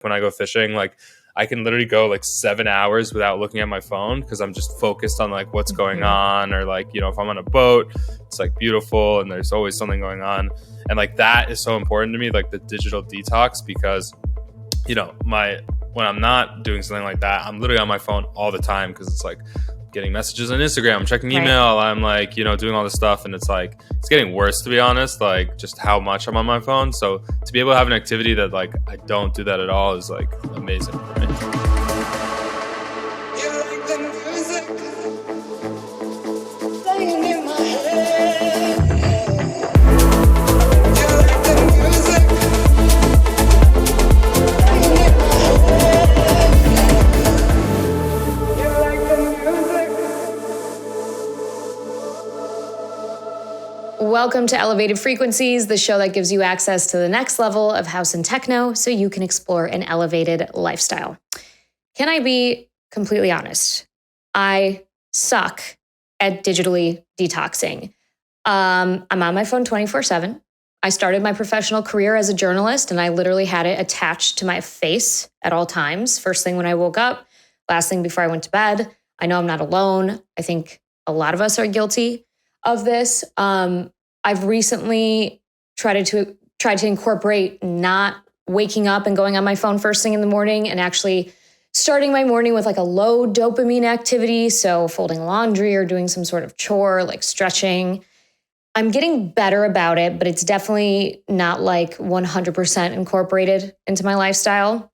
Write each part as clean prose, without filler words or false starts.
when I go fishing, like I can literally go like 7 hours without looking at my phone because I'm just focused on like what's going on, or like, if I'm on a boat, it's like beautiful and there's always something going on. And like that is so important to me, like the digital detox, because when I'm not doing something like that, I'm literally on my phone all the time because it's like getting messages on Instagram, I'm checking email, I'm like, doing all this stuff, and it's like it's getting worse, to be honest, like just how much I'm on my phone. So to be able to have an activity that like I don't do that at all is like amazing for me. Welcome to Elevated Frequencies, the show that gives you access to the next level of house and techno so you can explore an elevated lifestyle. Can I be completely honest? I suck at digitally detoxing. I'm on my phone 24/7. I started my professional career as a journalist, and I literally had it attached to my face at all times. First thing when I woke up, last thing before I went to bed. I know I'm not alone. I think a lot of us are guilty of this. I've recently tried to incorporate not waking up and going on my phone first thing in the morning, and actually starting my morning with like a low dopamine activity. So folding laundry or doing some sort of chore like stretching. I'm getting better about it, but it's definitely not like 100% incorporated into my lifestyle.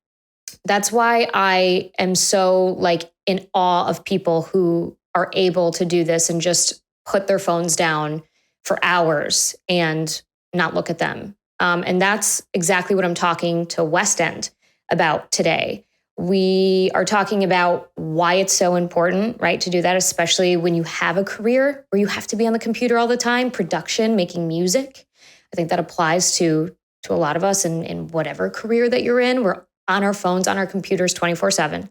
That's why I am so like in awe of people who are able to do this and just put their phones down for hours and not look at them. And that's exactly what I'm talking to Westend about today. We are talking about why it's so important, right, to do that, especially when you have a career where you have to be on the computer all the time, production, making music. I think that applies to a lot of us in whatever career that you're in. We're on our phones, on our computers 24/7.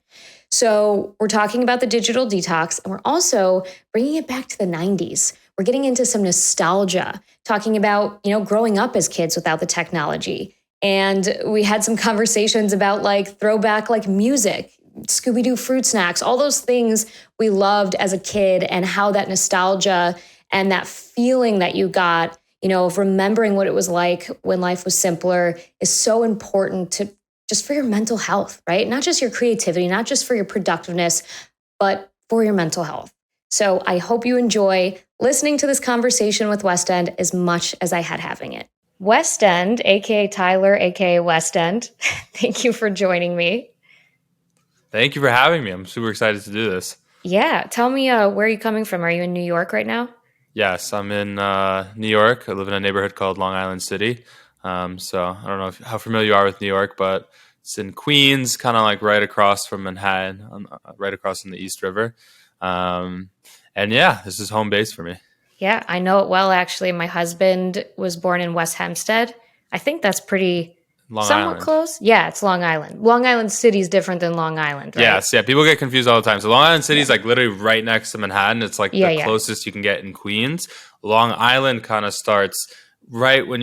So we're talking about the digital detox, and we're also bringing it back to the 90s. We're getting into some nostalgia, talking about, growing up as kids without the technology. And we had some conversations about like throwback, like music, Scooby-Doo fruit snacks, all those things we loved as a kid, and how that nostalgia and that feeling that you got, of remembering what it was like when life was simpler is so important to just for your mental health, right? Not just your creativity, not just for your productiveness, but for your mental health. So I hope you enjoy listening to this conversation with Westend as much as I had having it. Westend, aka Tyler, aka Westend, thank you for joining me. Thank you for having me. I'm super excited to do this. Yeah. Tell me, where are you coming from? Are you in New York right now? Yes, I'm in New York. I live in a neighborhood called Long Island City. So I don't know how familiar you are with New York, but it's in Queens, kind of like right across from Manhattan, right across from the East River. And yeah, this is home base for me. Yeah, I know it well, actually. My husband was born in West Hempstead. I think that's pretty Long somewhat Island. close. Yeah, it's Long Island. Long Island City is different than Long Island, right? Yes, yeah. People get confused all the time. So Long Island City is like literally right next to Manhattan. It's like the closest you can get in Queens. Long Island kind of starts right when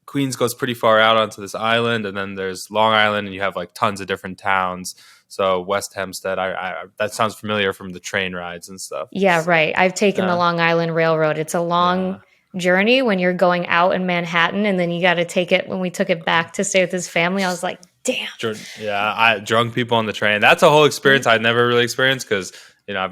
Queens goes pretty far out onto this island, and then there's Long Island, and you have like tons of different towns. So West Hempstead, I that sounds familiar from the train rides and stuff. Yeah, right. I've taken the Long Island Railroad. It's a long journey when you're going out in Manhattan, and then you got to take it. When we took it back to stay with his family, I was like, damn. Yeah, drunk people on the train. That's a whole experience I'd never really experienced because I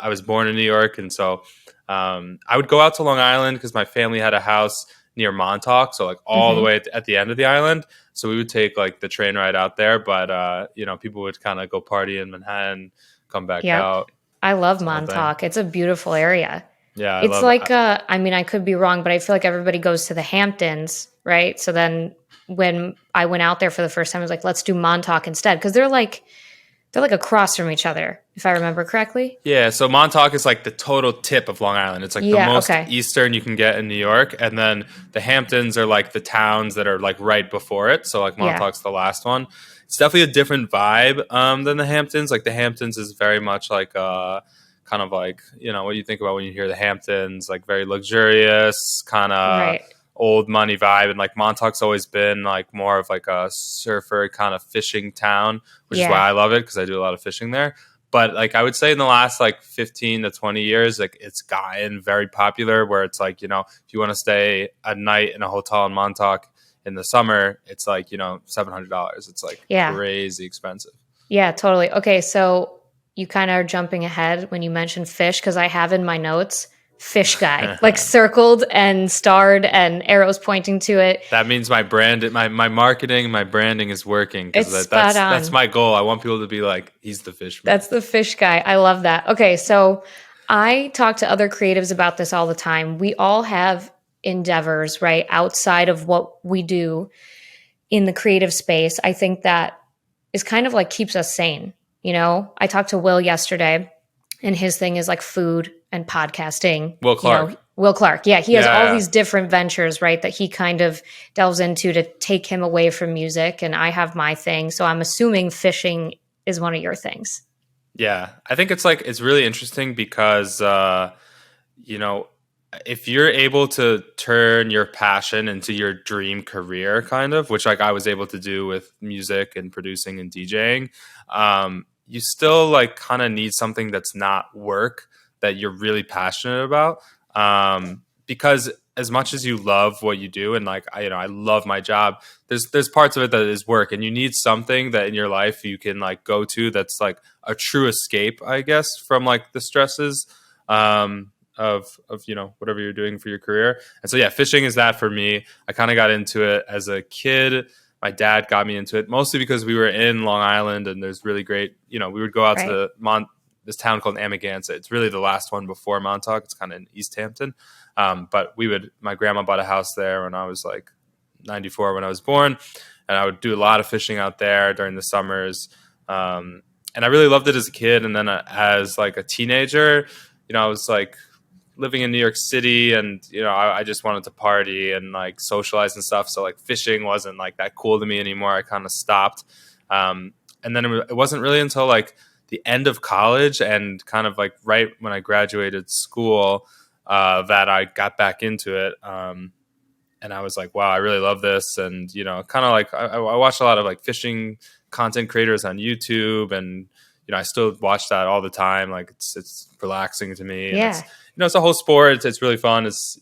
was born in New York, and so I would go out to Long Island because my family had a house near Montauk, so like all the way at the end of the island. So we would take like the train ride out there, but people would kind of go party in Manhattan, come back out. I love Montauk. It's a beautiful area. Yeah, it's like I could be wrong, but I feel like everybody goes to the Hamptons, right? So then when I went out there for the first time, I was like, let's do Montauk instead, because they're like across from each other, if I remember correctly. Yeah, so Montauk is like the total tip of Long Island. It's like the most eastern you can get in New York. And then the Hamptons are like the towns that are like right before it. So like Montauk's the last one. It's definitely a different vibe than the Hamptons. Like the Hamptons is very much like kind of like, what you think about when you hear the Hamptons, like very luxurious, kind of old money vibe, and like Montauk's always been like more of like a surfer kind of fishing town, which is why Yeah. I love it because I do a lot of fishing there. But like I would say in the last like 15 to 20 years, like it's gotten very popular where it's like, if you want to stay a night in a hotel in Montauk in the summer, it's like, $700. It's like Yeah. crazy expensive. Yeah, totally. Okay, so you kind of are jumping ahead when you mentioned fish because I have in my notes fish guy, like circled and starred and arrows pointing to it. That means my brand, my marketing, my branding is working because It's spot that's on. my goal. I want people to be like, he's the fish man. That's the fish guy. I love that. Okay, so I talk to other creatives about this all the time. We all have endeavors, right, outside of what we do in the creative space. I think that is kind of like keeps us sane. I talked to Will yesterday, and his thing is like food and podcasting. Will Clark. Will Clark. Yeah, he has Yeah, all yeah. these different ventures, right, that he kind of delves into to take him away from music. And I have my thing. So I'm assuming fishing is one of your things. Yeah, I think it's really interesting because you know, if you're able to turn your passion into your dream career, kind of, which like I was able to do with music and producing and DJing, you still like kind of need something that's not work that you're really passionate about. Because as much as you love what you do, and like I love my job, there's parts of it that is work, and you need something that in your life you can like go to that's like a true escape, I guess, from like the stresses. Of whatever you're doing for your career. And so yeah, fishing is that for me. I kind of got into it as a kid. My dad got me into it mostly because we were in Long Island and there's really great, we would go out Right. to this town called Amagansett. It's really the last one before Montauk. It's kind of in East Hampton. But my grandma bought a house there when I was like 94 when I was born. And I would do a lot of fishing out there during the summers. And I really loved it as a kid. And then as like a teenager, I was like living in New York City, and I just wanted to party and like socialize and stuff. So like fishing wasn't like that cool to me anymore. I kind of stopped, and then it wasn't really until like the end of college and kind of like right when I graduated school that I got back into it. And I was like, wow, I really love this. And kind of like I watched a lot of like fishing content creators on YouTube, and I still watch that all the time. Like it's relaxing to me, and Yeah. it's a whole sport. It's really fun. It's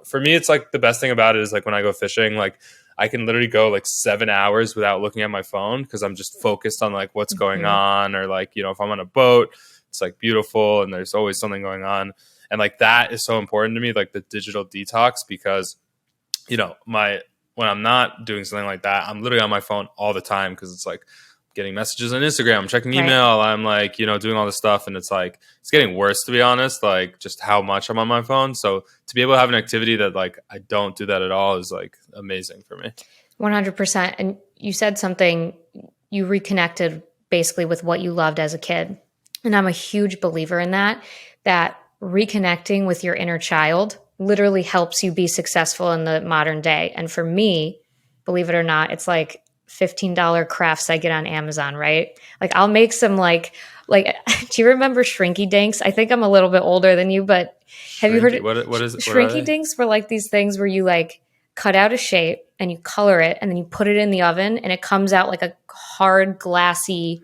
for me, it's like the best thing about it is like when I go fishing, like I can literally go like 7 hours without looking at my phone because I'm just focused on like what's going Mhm. on, or like if I'm on a boat, it's like beautiful and there's always something going on, and like that is so important to me, like the digital detox, because when I'm not doing something like that, I'm literally on my phone all the time because it's like getting messages on Instagram, I'm checking Right. email, I'm like, doing all this stuff, and it's like it's getting worse, to be honest, like just how much I'm on my phone. So to be able to have an activity that like I don't do that at all is like amazing for me. 100%. And you said something, you reconnected basically with what you loved as a kid. And I'm a huge believer in that reconnecting with your inner child literally helps you be successful in the modern day. And for me, believe it or not, it's like $15 crafts I get on Amazon, right? Like I'll make some like do you remember Shrinky Dinks? I think I'm a little bit older than you, but have you heard it? What is it? What are Shrinky they? Dinks were like these things where you like cut out a shape and you color it and then you put it in the oven and it comes out like a hard glassy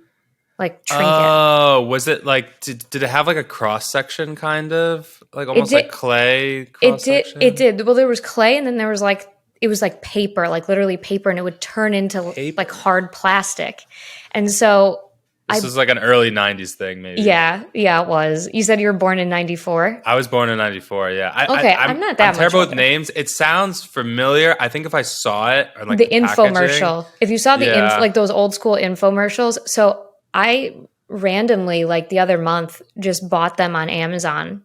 like trinket. Oh, was it like did it have like a cross section, kind of like It almost did like clay it cross did it section? did. Well, there was clay and then there was like it was like paper, like literally paper, and it would turn into like Paper. hard plastic. And so This I was like an early 90s thing, maybe. yeah, it was. You said you were born in 94? I was born in '94. Yeah, Okay, I'm not I'm that much terrible with older. names. It sounds familiar. I think if I saw it or like The the packaging, infomercial. If you saw the yeah. like those old school infomercials, so I randomly like the other month just bought them on Amazon,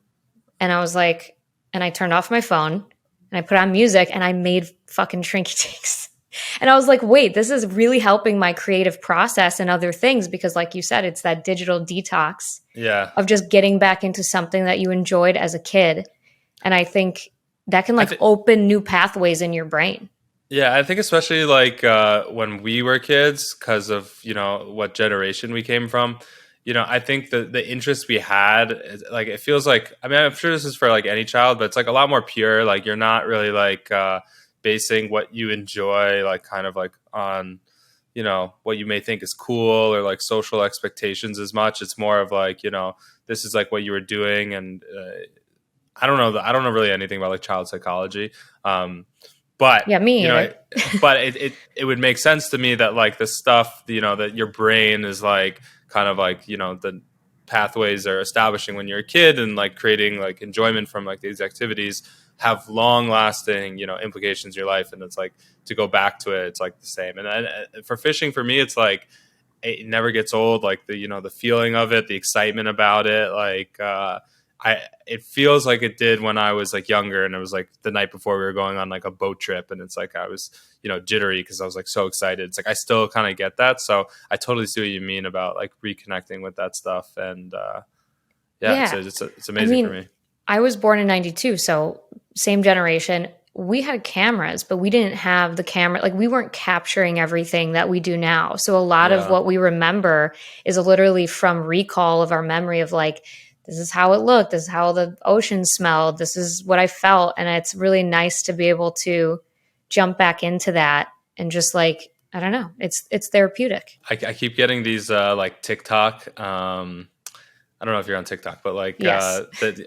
and I was like, and I turned off my phone and I put on music and I made fucking Shrinky Dinks. And I was like, wait, this is really helping my creative process and other things because, like you said, it's that digital detox Yeah. of just getting back into something that you enjoyed as a kid. And I think that can I like think open new pathways in your brain. yeah, I think especially like when we were kids, because of what generation we came from. I think the interest we had, like it feels like, I mean, I'm sure this is for like any child, but it's like a lot more pure. Like you're not really like basing what you enjoy like kind of like on, what you may think is cool or like social expectations as much. It's more of like, this is like what you were doing. And I don't know really anything about like child psychology. But Yeah, me either. it would make sense to me that like the stuff, that your brain is like kind of like, the pathways are establishing when you're a kid and like creating like enjoyment from like these activities have long lasting, implications in your life. And it's like to go back to it, it's like the same. And for fishing, for me, it's like, it never gets old. Like the feeling of it, the excitement about it. Like, it feels like it did when I was like younger, and it was like the night before we were going on like a boat trip, and it's like I was jittery because I was like so excited. It's like I still kind of get that, so I totally see what you mean about like reconnecting with that stuff. And yeah, Yeah. it's I amazing for mean, me. I was born in 92, so same generation. We had cameras, but we didn't have the camera. Like, we weren't capturing everything that we do now. So a lot of Yeah, what we remember is literally from recall of our memory of like, this is how it looked, this is how the ocean smelled, this is what I felt. And it's really nice to be able to jump back into that and just like, I don't know, it's therapeutic. I keep getting these like TikTok. I don't know if you're on TikTok, but like, Yes.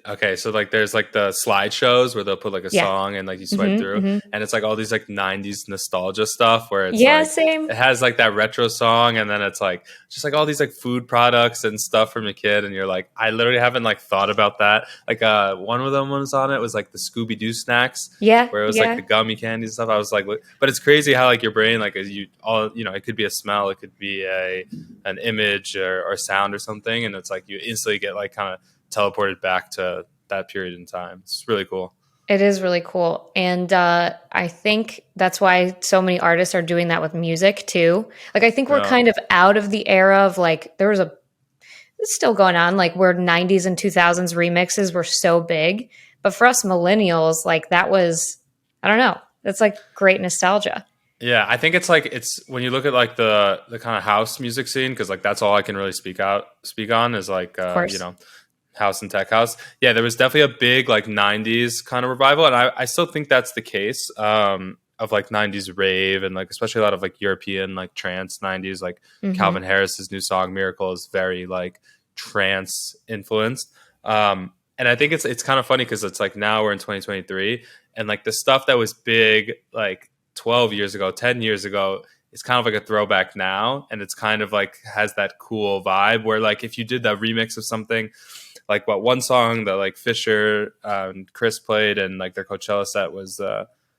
okay, so like, there's like the slideshows where they'll put like a Yeah. song and like you swipe Hmm. through, Hmm. and it's like all these like '90s nostalgia stuff where it's Yeah, like same. it has like that retro song, and then it's like just like all these like food products and stuff from a kid, and you're like, I literally haven't like thought about that. Like, one of them was on it was like the Scooby Doo snacks, Yeah. where it was like Yeah. the gummy candy and stuff. I was like, but it's crazy how like your brain, like, as you all, it could be a smell, it could be an image or sound or something, and it's like you instantly get like kind of teleported back to that period in time. It's really cool. It is really cool. And I think that's why so many artists are doing that with music too. Like, I think we're Yeah, kind of out of the era of like, it's still going on, like where 90s and 2000s remixes were so big. But for us millennials, like that was, I don't know, that's like great nostalgia. yeah. I think it's like it's when you look at like the kind of house music scene, because like that's all I can really speak on is like Of course. house and tech house. Yeah, there was definitely a big like '90s kind of revival, and I still think that's the case. Of like '90s rave and like especially a lot of like European like trance '90s, like Hmm. Calvin Harris's new song "Miracle" is very like trance influenced. And I think it's kind of funny because it's like now we're in 2023, and like the stuff that was big like 12 years ago, 10 years ago, it's kind of like a throwback now, and it's kind of like has that cool vibe where like if you did that remix of something like what one song that like Fisher and Chris played and like their Coachella set was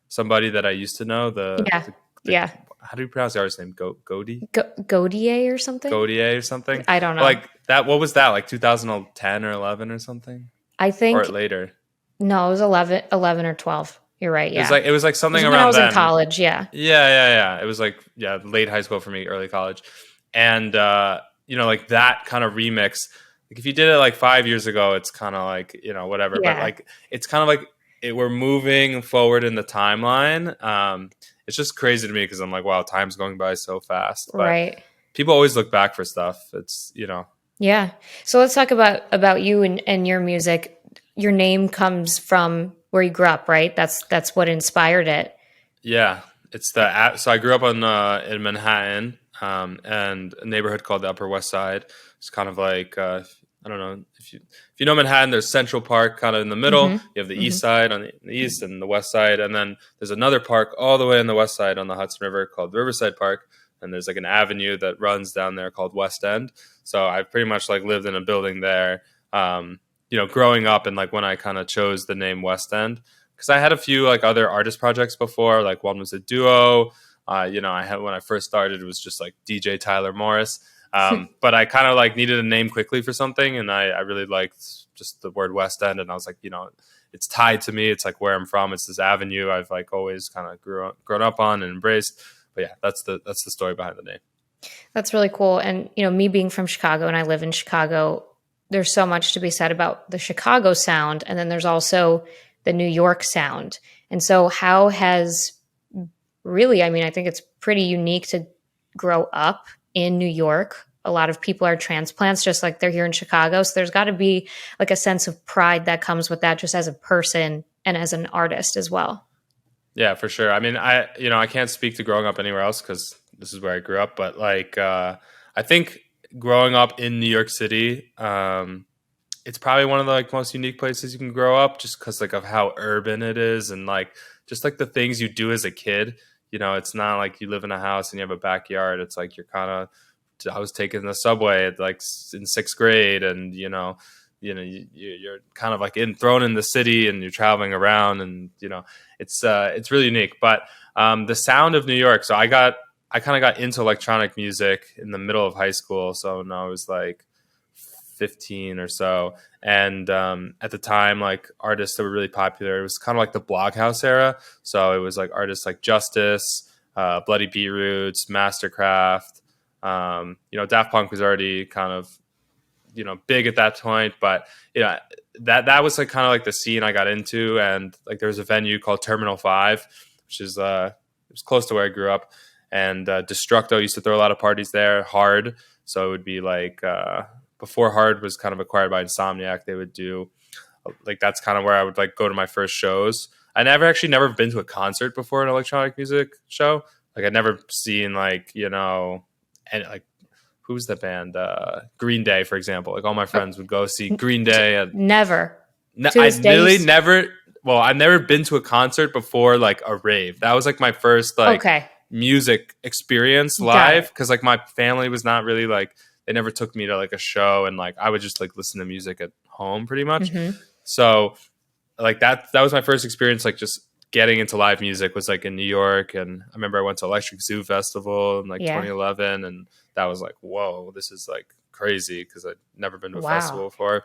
somebody that I used to know, Yeah. the Yeah. how do you pronounce the artist name? Godier or something? Godier or something. I don't But know. like that, what was that, like 2010 or 11 or something, I or think, later? no, it was 11 or 12. You're right. It was Yeah. like It something was when I around was in then. college. Yeah. Yeah. It was like, yeah, late high school for me, early college. And like that kind of remix, like if you did it like 5 years ago, it's kind of like, whatever. But Yeah. like it's kind of like we're moving forward in the timeline. It's just crazy to me because I'm like, wow, time's going by so fast. But Right. people always look back for stuff. It's Yeah. So let's talk about you and your music. Your name comes from where you grew up, right? That's what inspired it. Yeah, it's so I grew up in Manhattan, and a neighborhood called the Upper West Side. It's kind of like I don't know if you know Manhattan. There's Central Park kind of in the middle. Hmm. You have the Hmm. East Side on the east and the West Side, and then there's another park all the way on the West Side on the Hudson River called Riverside Park. And there's like an avenue that runs down there called West End. So I've pretty much like lived in a building there. Growing up, and like when I kind of chose the name West End, because I had a few like other artist projects before. Like one was a duo. I had when I first started, it was just like DJ Tyler Morris. But I kind of like needed a name quickly for something, and I really liked just the word West End, and I was like, it's tied to me. It's like where I'm from. It's this avenue I've like always kind of grown up on and embraced. But yeah, that's the story behind the name. That's really cool. And me being from Chicago and I live in Chicago, there's so much to be said about the Chicago sound, and then there's also the New York sound. And so, how has really, I mean, I think it's pretty unique to grow up in New York. A lot of people are transplants, just like they're here in Chicago. So there's got to be like a sense of pride that comes with that, just as a person and as an artist as well. Yeah, for sure. I mean, I can't speak to growing up anywhere else because this is where I grew up. But like, I think growing up in New York City, it's probably one of the like most unique places you can grow up, just because like of how urban it is, and like just like the things you do as a kid. It's not like you live in a house and you have a backyard. It's like you're kind of. I was taking the subway at like in sixth grade, and you're kind of like thrown in the city, and you're traveling around, and it's really unique. But the sound of New York. So I kind of got into electronic music in the middle of high school. So when I was like 15 or so, and at the time, like artists that were really popular, it was kind of like the Bloghouse era. So it was like artists like Justice, Bloody Beetroots, Mastercraft. Daft Punk was already kind of big at that point, but that was like kind of like the scene I got into. And like there was a venue called Terminal 5, which is it was close to where I grew up, and Destructo used to throw a lot of parties there. Hard, so it would be like before Hard was kind of acquired by Insomniac, they would do like, that's kind of where I would like go to my first shows. I never been to a concert before, an electronic music show. Like I'd never seen like and like, who's the band? Green Day, for example. Like all my friends would go see Green Day. And Never. To I this day, literally never. Well, I've never been to a concert before, like a rave. That was like my first like okay. music experience live, because like my family was not really like, they never took me to like a show, and like I would just like listen to music at home pretty much. Mm-hmm. So like that was my first experience, like just getting into live music was like in New York. And I remember I went to Electric Zoo Festival in like 2011, and that was like, whoa, this is like crazy, because I'd never been to a festival before.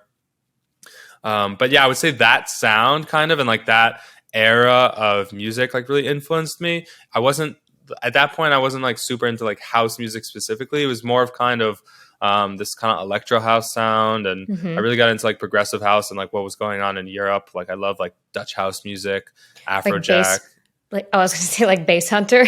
But yeah, I would say that sound kind of, and like that era of music like really influenced me. At that point, I wasn't like super into like house music specifically. It was more of kind of this kind of electro house sound, and I really got into like progressive house and like what was going on in Europe. Like I love like Dutch house music, Afrojack. Like I was going to say like Bass Hunter.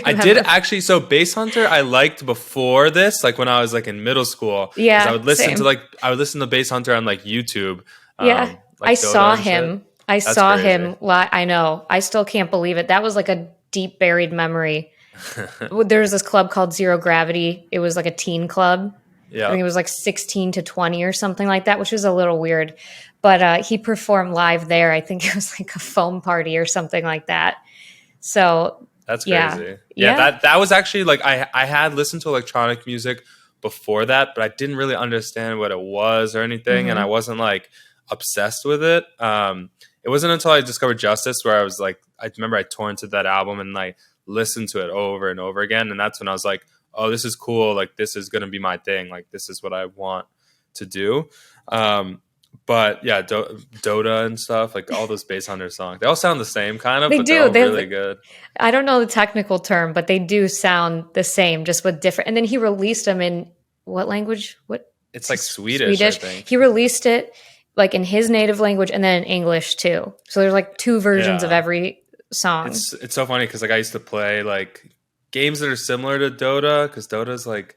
I did actually. So Bass Hunter, I liked before this, like when I was like in middle school. Yeah, I would listen to Bass Hunter on like YouTube. Yeah, like I saw him. Shit. I That's saw crazy. him. I know. I still can't believe it. That was like a deep buried memory. There was this club called Zero Gravity. It was like a teen club. Yeah, I think it was like 16 to 20 or something like that, which was a little weird. But he performed live there. I think it was like a foam party or something like that. So that's crazy. Yeah, that was actually like I had listened to electronic music before that, but I didn't really understand what it was or anything, and I wasn't like obsessed with it. It wasn't until I discovered Justice where I was like, I remember I tore into that album and like listened to it over and over again, and that's when I was like, oh, this is cool. Like this is gonna be my thing. Like this is what I want to do. But yeah, Dota and stuff, like all those Bass Hunter songs, they all sound the same kind of, but they're all really good. I don't know the technical term, but they do sound the same, just with different. And then he released them in what language? It's like Swedish, I think. He released it like in his native language and then in English too. So there's like two versions of every song. It's so funny because like I used to play like games that are similar to Dota, because Dota's like,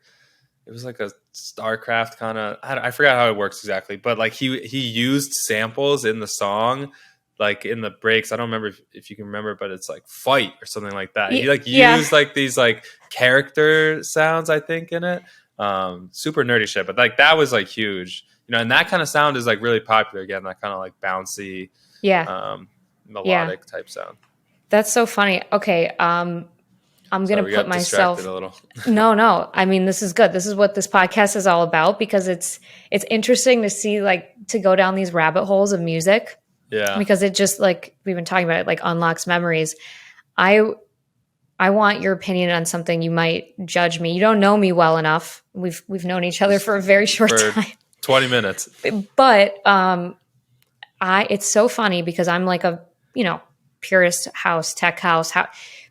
it was like a StarCraft kind of, I forgot how it works exactly, but like he used samples in the song, like in the breaks. I don't remember if you can remember, but it's like fight or something like that. He like used like these like character sounds, I think, in it. Super nerdy shit, but like that was like huge, and that kind of sound is like really popular again, that kind of like bouncy, melodic type sound. That's so funny. Okay, I'm going to put myself a little. No. I mean, this is good. This is what this podcast is all about, because it's interesting to see, like, to go down these rabbit holes of music. Yeah. Because it just, like we've been talking about, it like unlocks memories. I want your opinion on something. You might judge me. You don't know me well enough. We've known each other for a very short time. 20 minutes. But it's so funny because I'm like a, purist house, tech house,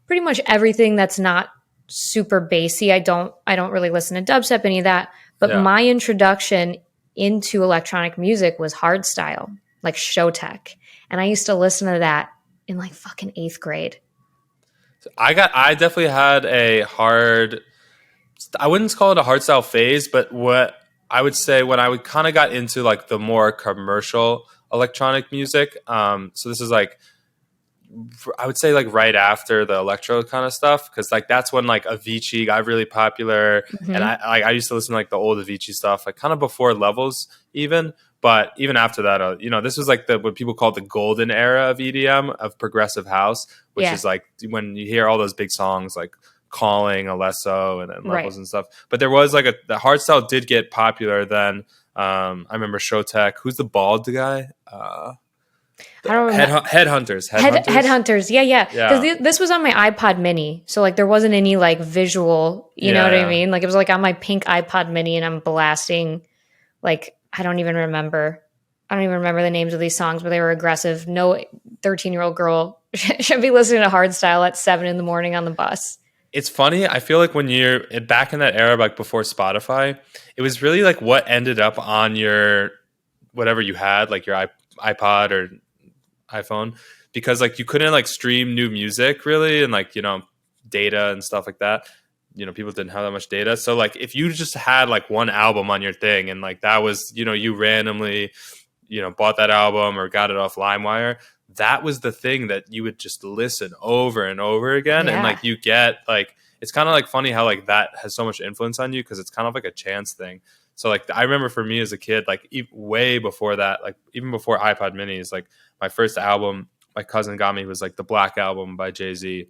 pretty much everything that's not super bassy. I don't really listen to dubstep, any of that. But my introduction into electronic music was hardstyle, like show tech. And I used to listen to that in like fucking 8th grade. I definitely had I wouldn't call it a hardstyle phase, but what I would say when I kind of got into like the more commercial electronic music. So this is like I would say like right after the electro kind of stuff, because like that's when like Avicii got really popular, and Hmm. I used to listen to like the old Avicii stuff, like kind of before Levels even. But even after that, this was like the what people call the golden era of EDM, of progressive house, which Yeah. is like when you hear all those big songs like Calling, Alesso, and Right. Levels and stuff. But there was like the hardstyle did get popular then. I remember Showtek. Who's the bald guy? I don't remember. Headhunters. Headhunters. Yeah, yeah. Because Yeah, this was on my iPod Mini, so like there wasn't any like visual. You know yeah, what I yeah. mean? Like it was like on my pink iPod Mini, and I'm blasting. Like I don't even remember. I don't even remember the names of these songs, but they were aggressive. No 13-year-old girl should be listening to hardstyle at 7 in the morning on the bus. It's funny. I feel like when you're back in that era, like before Spotify, it was really like what ended up on your whatever you had, like your iPod or iPhone, because like you couldn't like stream new music really, and like data and stuff like that. People didn't have that much data, so like if you just had like one album on your thing, and like that was you randomly bought that album or got it off LimeWire, that was the thing that you would just listen over and over again, and Yeah. like you get like it's kind of like funny how like that has so much influence on you because it's kind of like a chance thing. So like I remember for me as a kid, like way before that, like even before iPod Minis, like my first album my cousin got me was like the Black Album by Jay-Z,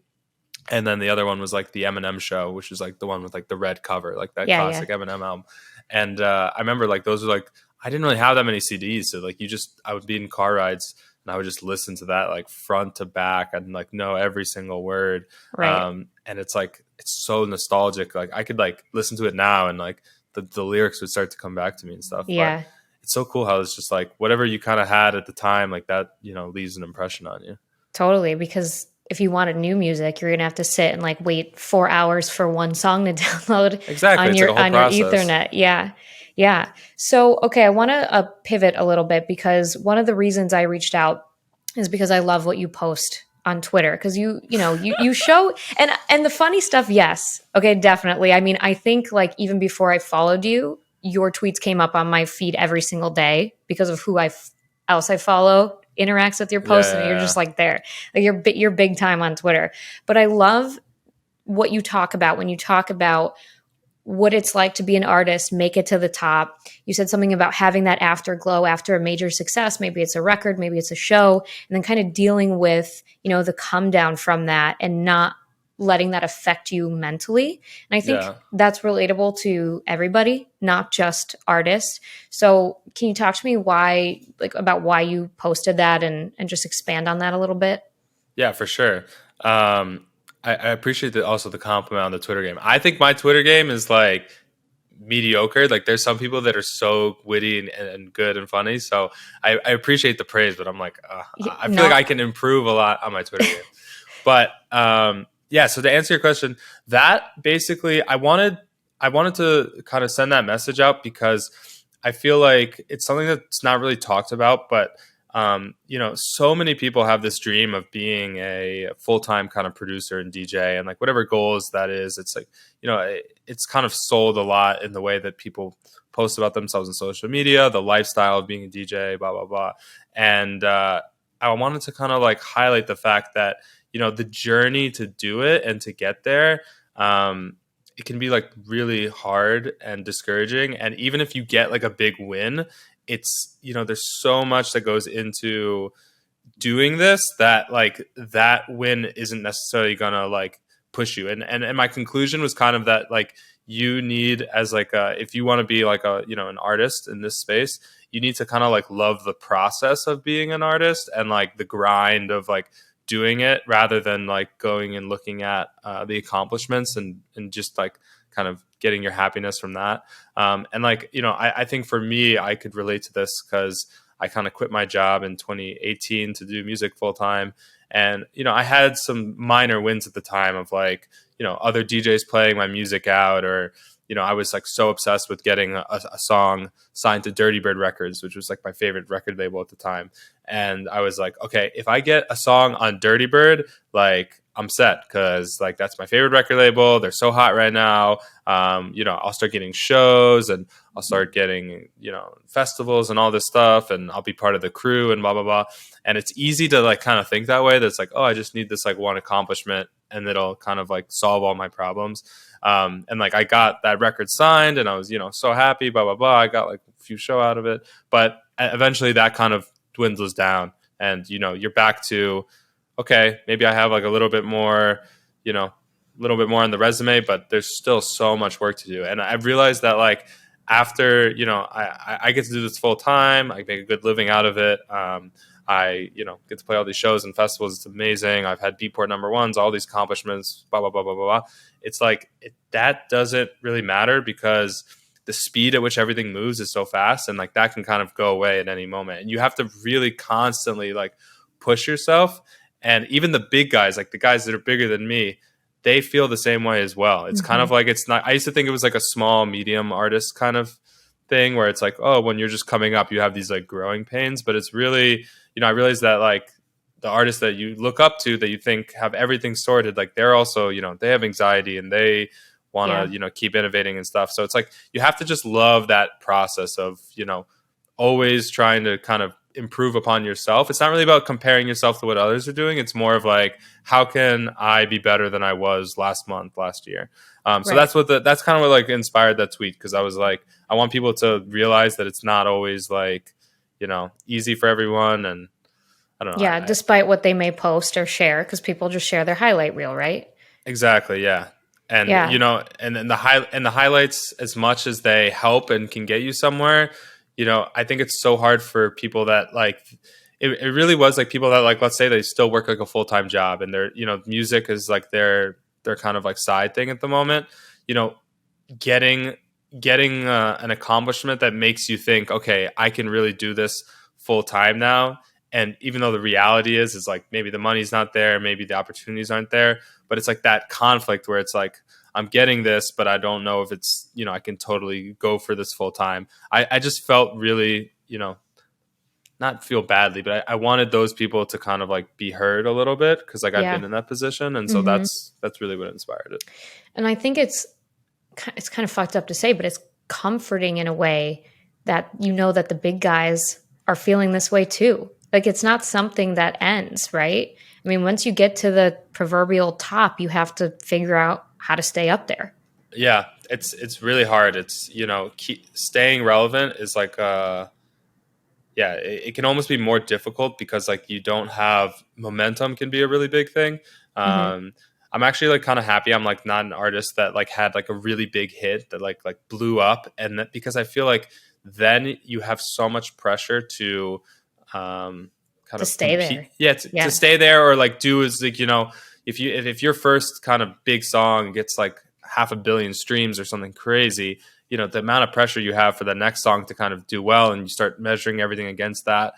and then the other one was like the Eminem Show, which is like the one with like the red cover, like that Yeah, yeah. classic Eminem album. And I remember like those were like I didn't really have that many CDs, so like I would be in car rides and I would just listen to that like front to back and like know every single word. Right. And it's like it's so nostalgic. Like I could like listen to it now and like the lyrics would start to come back to me and stuff. But Yeah. it's so cool how it's just like whatever you kind of had at the time, like that leaves an impression on you. Totally, because if you wanted new music, you're gonna have to sit and like wait 4 hours for one song to download Exactly, on it's like a whole your process. Ethernet. Yeah, yeah. So okay, I want to pivot a little bit because one of the reasons I reached out is because I love what you post on Twitter because you show and the funny stuff. Yes, okay, definitely. I mean, I think like even before I followed you, your tweets came up on my feed every single day because of who else I follow interacts with your Yeah, posts, and yeah, you're yeah. just like there, like you're big time on Twitter. But I love what you talk about when you talk about what it's like to be an artist, make it to the top. You said something about having that afterglow after a major success. Maybe it's a record, maybe it's a show, and then kind of dealing with, the come down from that and not letting that affect you mentally. And I think Yeah. that's relatable to everybody, not just artists. So can you talk to me about why you posted that and just expand on that a little bit? Yeah, for sure. I appreciate also the compliment on the Twitter game. I think my Twitter game is like mediocre. Like there's some people that are so witty and good and funny. So I appreciate the praise, but I'm like, I feel like No. I can improve a lot on my Twitter game. But yeah, so to answer your question, that basically I wanted to kind of send that message out because I feel like it's something that's not really talked about, but so many people have this dream of being a full-time kind of producer and DJ and like whatever goals that is. It's like, it's kind of sold a lot in the way that people post about themselves on social media, the lifestyle of being a DJ, blah, blah, blah. And I wanted to kind of like highlight the fact that, the journey to do it and to get there, it can be like really hard and discouraging. And even if you get like a big win, it's there's so much that goes into doing this that like that win isn't necessarily gonna like push you. And my conclusion was kind of that like you need as like if you want to be like a an artist in this space, you need to kind of like love the process of being an artist and like the grind of like doing it rather than like going and looking at the accomplishments and just like kind of getting your happiness from that. And like, I think for me, I could relate to this because I kind of quit my job in 2018 to do music full time. And, I had some minor wins at the time of like, other DJs playing my music out, or, I was like so obsessed with getting a song signed to Dirty Bird Records, which was like my favorite record label at the time. And I was like, okay, if I get a song on Dirty Bird, like I'm set, because like that's my favorite record label. They're so hot right now. I'll start getting shows, and I'll start getting, festivals and all this stuff, and I'll be part of the crew and blah, blah, blah. And it's easy to like kind of think that way. That's like, oh, I just need this like one accomplishment and it'll kind of like solve all my problems. And like I got that record signed and I was, so happy, blah, blah, blah. I got like a few show out of it, but eventually that kind of dwindles down, and, you're back to, okay, maybe I have like a little bit more, on the resume, but there's still so much work to do. And I've realized that like after, I get to do this full time, I make a good living out of it. I, get to play all these shows and festivals. It's amazing. I've had Beatport #1s, all these accomplishments, blah, blah, blah, blah, blah, blah. It's like, that doesn't really matter, because the speed at which everything moves is so fast, and like that can kind of go away at any moment. And you have to really constantly like push yourself. And even the big guys, like the guys that are bigger than me, they feel the same way as well. It's kind of like, it's not, I used to think it was like a small, medium artist kind of thing, where it's like, oh, when you're just coming up, you have these like growing pains. But it's really, I realized that like the artists that you look up to, that you think have everything sorted, like they're also, they have anxiety and they want to, keep innovating and stuff. So it's like, you have to just love that process of, always trying to kind of improve upon yourself. It's not really about comparing yourself to what others are doing. It's more of like, how can I be better than I was last month, last year? So that's that's kind of what like inspired that tweet. Cause I was like, I want people to realize that it's not always like, easy for everyone. And I don't know. Yeah, despite what they may post or share, because people just share their highlight reel, right? Exactly. Yeah. And, and then the highlights, as much as they help and can get you somewhere, I think it's so hard for people that like, it really was like people that like, let's say they still work like a full-time job, and they're, music is like their kind of like side thing at the moment, getting an accomplishment that makes you think, okay, I can really do this full time now. And even though the reality is like, maybe the money's not there, maybe the opportunities aren't there, but it's like that conflict where it's like, I'm getting this, but I don't know if it's, I can totally go for this full time. I just felt really, not feel badly, but I wanted those people to kind of like be heard a little bit, because like I've been in that position. And so that's really what inspired it. And I think it's kind of fucked up to say, but it's comforting in a way that that the big guys are feeling this way too. Like, it's not something that ends, right? I mean, once you get to the proverbial top, you have to figure out how to stay up there. Yeah, it's really hard. It's, staying relevant is like it can almost be more difficult, because like you don't have momentum, can be a really big thing. I'm actually like kind of happy I'm like not an artist that like had like a really big hit that like blew up, and that, because I feel like then you have so much pressure to kind of stay compete. there. To stay there, or like do is like, if your first kind of big song gets like 500 million streams or something crazy, the amount of pressure you have for the next song to kind of do well, and you start measuring everything against that.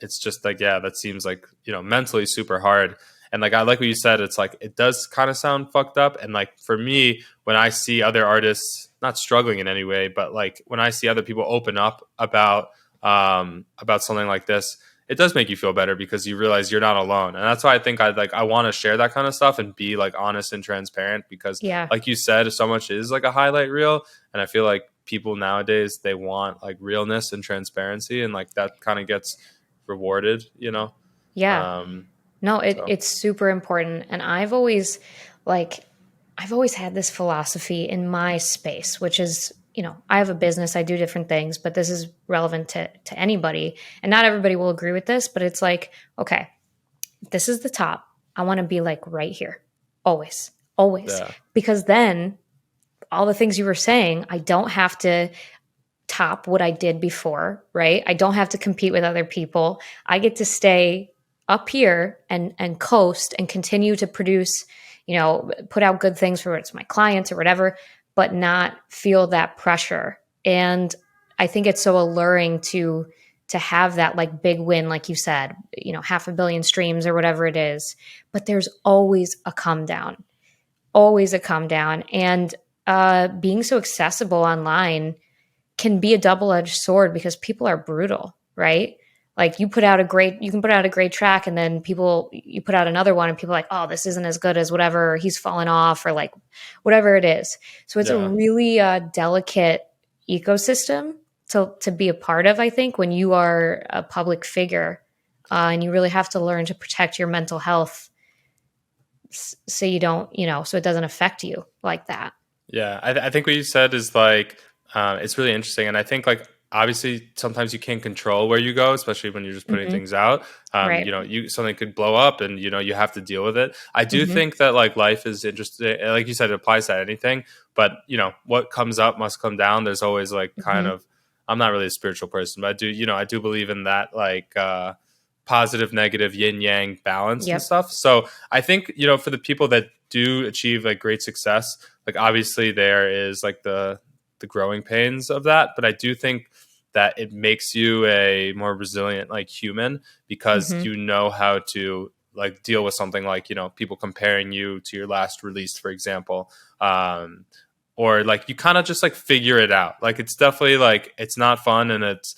It's just like, that seems like, mentally super hard. And like, I like what you said, it's like, it does kind of sound fucked up. And like, for me, when I see other artists not struggling in any way, but like when I see other people open up about something like this, it does make you feel better, because you realize you're not alone. And that's why I think I want to share that kind of stuff and be like honest and transparent, because like you said, so much is like a highlight reel. And I feel like people nowadays, they want like realness and transparency, and like that kind of gets rewarded, Yeah. No, it's super important. And I've always had this philosophy in my space, which is, I have a business, I do different things, but this is relevant to anybody. And not everybody will agree with this, but it's like, okay, if this is the top, I want to be like right here. Always. Yeah. Because then all the things you were saying, I don't have to top what I did before, right? I don't have to compete with other people. I get to stay up here and coast and continue to produce, put out good things for it's my clients or whatever, but not feel that pressure. And I think it's so alluring to have that like big win, like you said, 500 million streams or whatever it is. But there's always a come down. And being so accessible online can be a double-edged sword, because people are brutal, right? Like you can put out a great track, and then you put out another one and people are like, oh, this isn't as good as whatever, or he's fallen off, or like whatever it is. So it's a Yeah. really delicate ecosystem to be a part of, I think, when you are a public figure. And you really have to learn to protect your mental health so you don't, so it doesn't affect you like that. Yeah, I think what you said is like it's really interesting, and I think like obviously sometimes you can't control where you go, especially when you're just putting Hmm. things out. Right. You know, you something could blow up, and you know you have to deal with it. I do Hmm. think that like life is interesting, like you said, it applies to anything. But you know, what comes up must come down. There's always like kind Hmm. of. I'm not really a spiritual person, but I do believe in that like positive, negative, yin yang balance and Yep. stuff. So I think for the people that do achieve like great success, like obviously there is like the growing pains of that, but I do think that it makes you a more resilient like human because Hmm. you know how to like deal with something like people comparing you to your last release, for example. Or like you kind of just like figure it out. Like it's definitely like it's not fun, and it's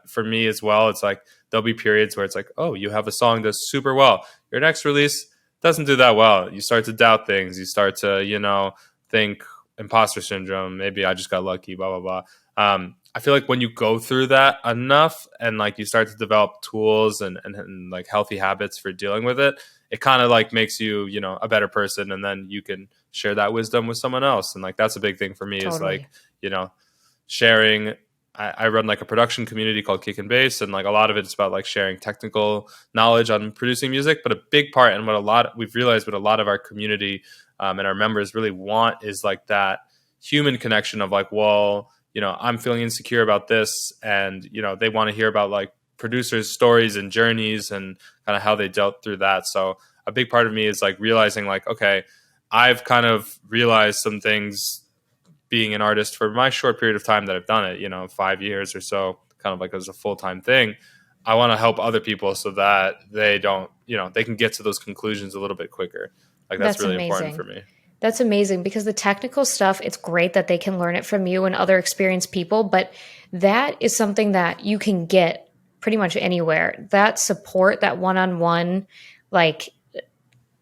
for me as well, it's like there'll be periods where it's like, oh, you have a song does super well, your next release doesn't do that well. You start to doubt things. You start to think imposter syndrome. Maybe I just got lucky. Blah blah blah. I feel like when you go through that enough, and like you start to develop tools and like healthy habits for dealing with it, it kind of like makes you a better person, and then you can share that wisdom with someone else. And like that's a big thing for me is like Totally. you know sharing. I run like a production community called Kick and Bass, and like a lot of it's about like sharing technical knowledge on producing music. But a big part, and we've realized, what a lot of our community and our members really want is like that human connection of like, well, I'm feeling insecure about this, and they want to hear about like producers' stories and journeys and kind of how they dealt through that. So a big part of me is like realizing like, okay, I've kind of realized some things being an artist for my short period of time that I've done it, 5 years or so, kind of like as a full time thing. I want to help other people so that they don't, they can get to those conclusions a little bit quicker. Like that's That's really important for amazing. me. That's amazing because the technical stuff, it's great that they can learn it from you and other experienced people, but that is something that you can get pretty much anywhere. That support, that one on one, like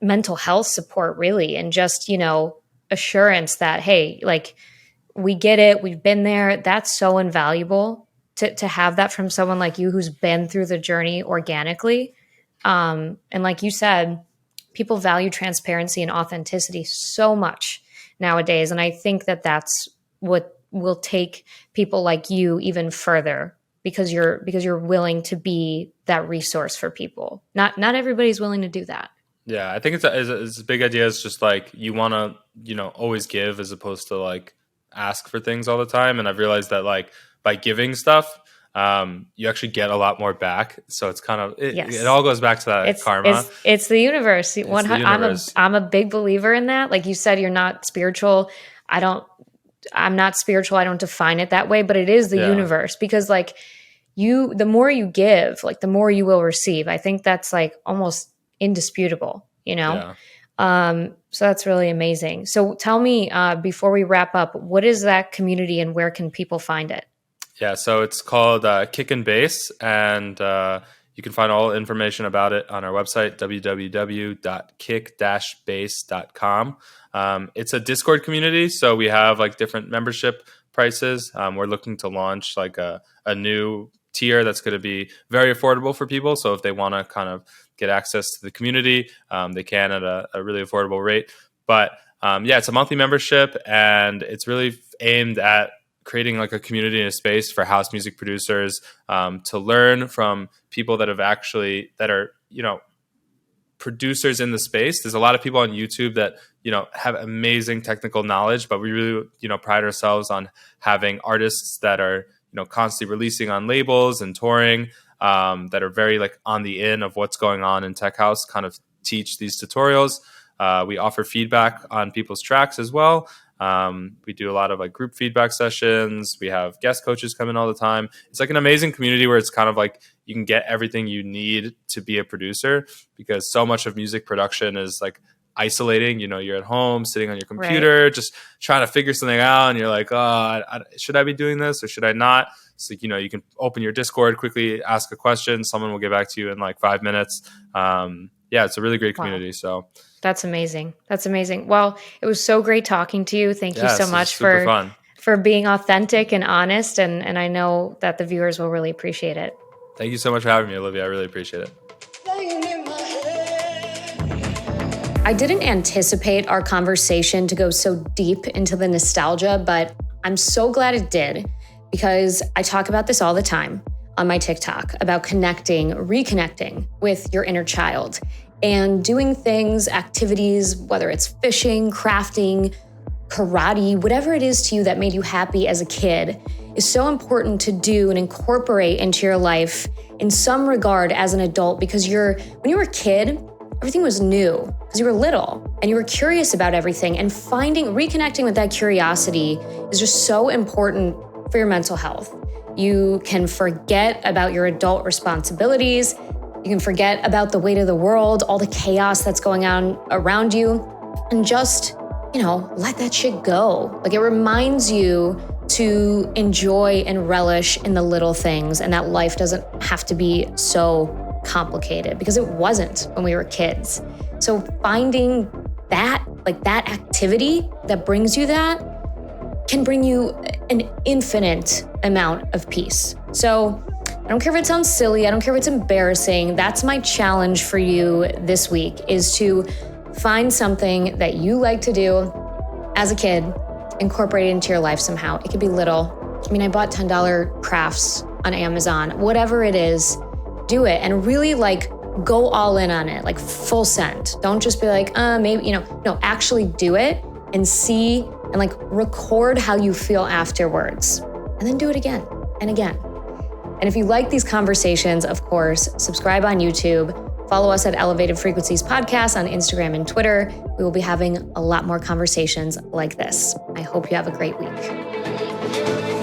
mental health support, really, and just, assurance that, hey, like we get it, we've been there. That's so invaluable to have that from someone like you who's been through the journey organically. And like you said, people value transparency and authenticity so much nowadays. And I think that that's what will take people like you even further because you're willing to be that resource for people. Not everybody's willing to do that. Yeah, I think it's a big idea. It's just like you want to, always give as opposed to like ask for things all the time. And I've realized that like by giving stuff, you actually get a lot more back. So it's kind of it Yes. all goes back to that It's karma. it's it's the universe. It's the I'm a universe. I'm a big believer in that. Like you said, you're not spiritual. I don't I'm not spiritual. I don't define it that way, but it is the Yeah, universe because like the more you give, like the more you will receive. I think that's like almost indisputable. yeah. So that's really amazing. So tell me, before we wrap up, what is that community and where can people find it? Yeah, so it's called Kick and Bass, and you can find all information about it on our website, www.kick-bass.com. It's a Discord community, so we have like different membership prices. We're looking to launch like a new tier that's going to be very affordable for people. So if they want to kind of get access to the community, they can at a really affordable rate. But yeah, it's a monthly membership, and it's really aimed at creating like a community and a space for house music producers to learn from people that are producers in the space. There's a lot of people on YouTube that have amazing technical knowledge, but we really pride ourselves on having artists that are constantly releasing on labels and touring, that are very like on the in of what's going on in tech house, kind of teach these tutorials. We offer feedback on people's tracks as well. We do a lot of like group feedback sessions. We have guest coaches come in all the time. It's like an amazing community where it's kind of like you can get everything you need to be a producer, because so much of music production is like isolating. You're at home sitting on your Right. computer just trying to figure something out, and you're like, oh, should I be doing this or should I not? So, you can open your Discord, quickly ask a question. Someone will get back to you in like 5 minutes. It's a really great community. Wow. So That's amazing. That's amazing. Well, it was so great talking to you. Thank you so this is much super fun. for being authentic and honest. And I know that the viewers will really appreciate it. Thank you so much for having me, Olivia. I really appreciate it. I didn't anticipate our conversation to go so deep into the nostalgia, but I'm so glad it did, because I talk about this all the time on my TikTok about reconnecting with your inner child and doing things, activities, whether it's fishing, crafting, karate, whatever it is to you that made you happy as a kid, is so important to do and incorporate into your life in some regard as an adult, because when you were a kid, everything was new because you were little and you were curious about everything, and reconnecting with that curiosity is just so important for your mental health. You can forget about your adult responsibilities. You can forget about the weight of the world, all the chaos that's going on around you, and just, let that shit go. Like, it reminds you to enjoy and relish in the little things, and that life doesn't have to be so complicated, because it wasn't when we were kids. So finding that activity that brings you that can bring you an infinite amount of peace. So I don't care if it sounds silly, I don't care if it's embarrassing. That's my challenge for you this week, is to find something that you like to do as a kid, incorporate it into your life somehow. It could be little. I bought $10 crafts on Amazon. Whatever it is, do it, and really go all in on it, like full send. Don't just be like, maybe, no, actually do it and see and record how you feel afterwards, and then do it again and again. And if you like these conversations, of course, subscribe on YouTube, follow us at Elevated Frequencies Podcast on Instagram and Twitter. We will be having a lot more conversations like this. I hope you have a great week.